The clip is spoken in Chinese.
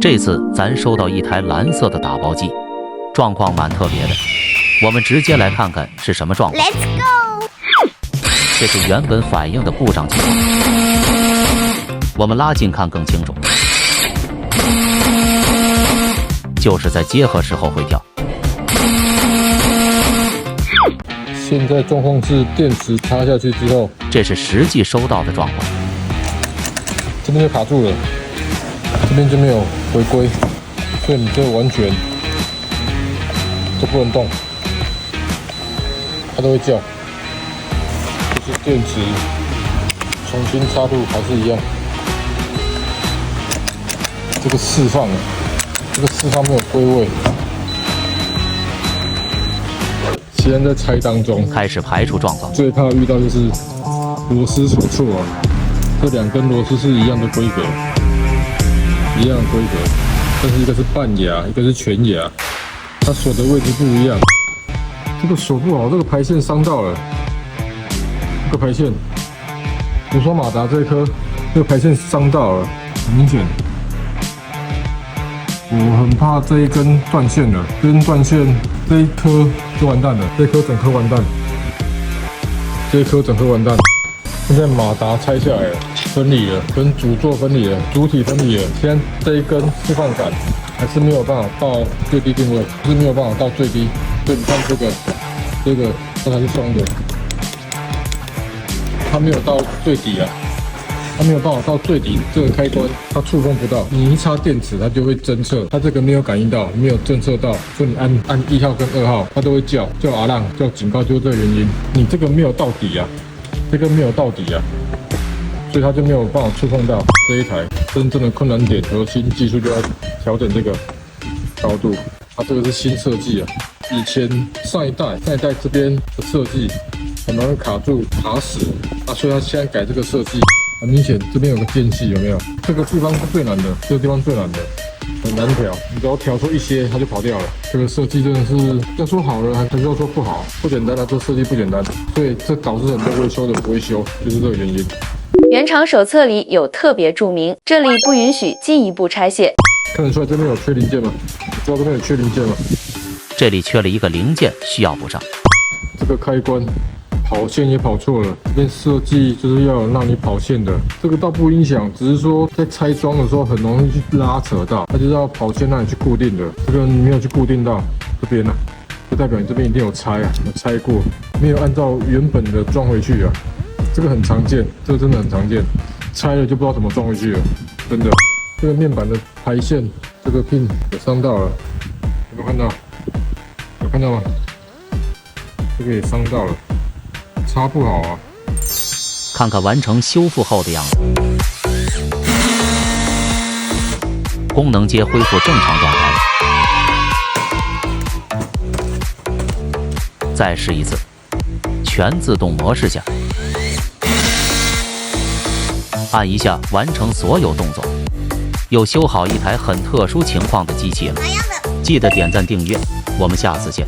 这次咱收到一台蓝色的打包机，状况蛮特别的。我们直接来看看是什么状况。 Let's go！ 这是原本反映的故障情况，我们拉近看更清楚，就是在结合时候会跳。现在状况是电池插下去之后，这是实际收到的状况。这边就卡住了，这边就没有回归，所以你就完全都不能动，它都会叫。就是电池重新插入还是一样，这个释放了，这个释放没有归位。现在在拆当中，开始排除状况。最怕遇到就是螺丝锁错了，这两根螺丝是一样的规格，一样的规格，但是一个是半牙，一个是全牙，它锁的位置不一样。这个锁不好，这个排线伤到了，这个排线，比如说马达这一颗，这个排线伤到了，很明显。我很怕这一根断线了，这根断线，这一颗就完蛋了，这一颗整颗完蛋，这一颗整颗完蛋。现在马达拆下来了，分离了，跟主座分离了，主体分离了。现在这一根释放杆还是没有办法到最低定位，是没有办法到最低。所以你看这个它还是双的，它没有到最底啊。它没有办法到最底这个开关，它触碰不到。你一插电池，它就会侦测，它这个没有感应到，没有侦测到，所以你按1号跟2号，它都会叫阿浪，叫警告，就是这个原因。你这个没有到底啊，这个没有到底啊，所以它就没有办法触碰到这一台真正的困难点。核心技术就要调整这个高度，它这个是新设计啊，以前上一代这边的设计很容易卡住卡死啊，所以它现在改这个设计。很明显，这边有个间隙，有没有？这个地方是最难的，这个地方最难的，很难调。你只要调出一些，它就跑掉了。这个设计真的是要说好了，还是要说不好？不简单啊，这设计不简单，所以这导致很多维修的不会修，就是这个原因。原厂手册里有特别注明，这里不允许进一步拆卸。看得出来这边有缺零件吗？你知道这边有缺零件吗？这里缺了一个零件，需要补上。这个开关。跑线也跑错了，这边设计就是要有让你跑线的，这个倒不影响，只是说在拆装的时候很容易去拉扯到，它就是要跑线让你去固定的，这个你没有去固定到这边啊，就代表你这边一定有拆啊，有拆过，没有按照原本的装回去啊，这个很常见，这个真的很常见，拆了就不知道怎么装回去了，真的。这个面板的排线，这个 pin 有伤到了，有没有看到？有看到吗？这个也伤到了。插不好啊！看看完成修复后的样子，功能皆恢复正常状态。再试一次，全自动模式下，按一下完成所有动作，又修好一台很特殊情况的机器了。记得点赞订阅，我们下次见。